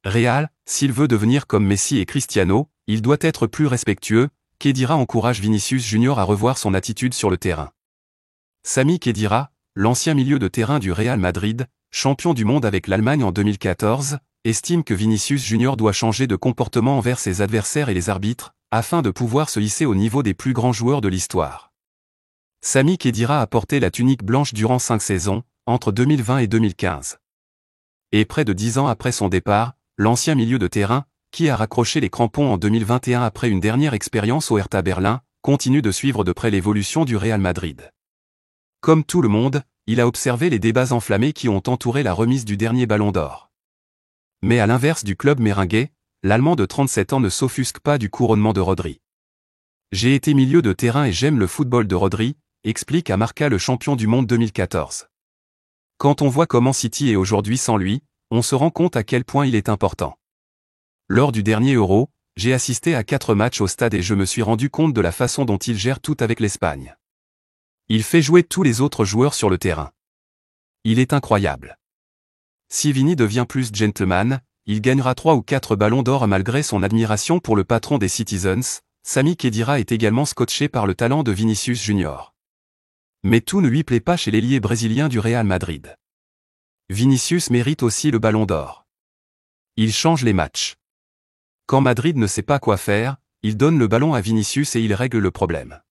Real, s'il veut devenir comme Messi et Cristiano, il doit être plus respectueux. Khedira encourage Vinicius Junior à revoir son attitude sur le terrain. Sami Khedira, l'ancien milieu de terrain du Real Madrid, champion du monde avec l'Allemagne en 2014, estime que Vinicius Junior doit changer de comportement envers ses adversaires et les arbitres, afin de pouvoir se hisser au niveau des plus grands joueurs de l'histoire. Sami Khedira a porté la tunique blanche durant 5 saisons, entre 2020 et 2015. Et près de 10 ans après son départ, l'ancien milieu de terrain, qui a raccroché les crampons en 2021 après une dernière expérience au Hertha Berlin, continue de suivre de près l'évolution du Real Madrid. Comme tout le monde, il a observé les débats enflammés qui ont entouré la remise du dernier Ballon d'Or. Mais à l'inverse du club merengue, l'Allemand de 37 ans ne s'offusque pas du couronnement de Rodri. J'ai été milieu de terrain et j'aime le football de Rodri, explique à Marca le champion du monde 2014. Quand on voit comment City est aujourd'hui sans lui, on se rend compte à quel point il est important. Lors du dernier Euro, j'ai assisté à 4 matchs au stade et je me suis rendu compte de la façon dont il gère tout avec l'Espagne. Il fait jouer tous les autres joueurs sur le terrain. Il est incroyable. Si Vini devient plus gentleman, il gagnera 3 ou 4 ballons d'or malgré son admiration pour le patron des Citizens. Sami Khedira est également scotché par le talent de Vinicius Junior. Mais tout ne lui plaît pas chez l'ailier brésilien du Real Madrid. Vinicius mérite aussi le ballon d'or. Il change les matchs. Quand Madrid ne sait pas quoi faire, il donne le ballon à Vinicius et il règle le problème.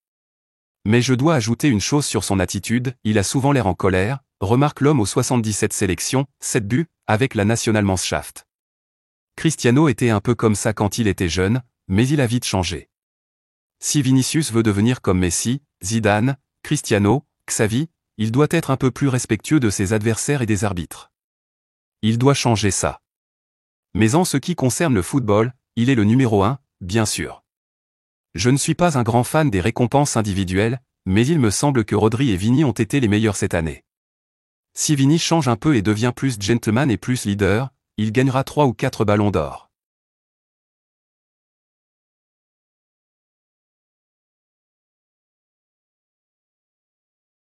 Mais je dois ajouter une chose sur son attitude, il a souvent l'air en colère, remarque l'homme aux 77 sélections, 7 buts, avec la Nationalmannschaft. Cristiano était un peu comme ça quand il était jeune, mais il a vite changé. Si Vinicius veut devenir comme Messi, Zidane, Cristiano, Xavi, il doit être un peu plus respectueux de ses adversaires et des arbitres. Il doit changer ça. Mais en ce qui concerne le football, il est le numéro 1, bien sûr. Je ne suis pas un grand fan des récompenses individuelles, mais il me semble que Rodri et Vini ont été les meilleurs cette année. Si Vini change un peu et devient plus gentleman et plus leader, il gagnera 3 ou 4 ballons d'or.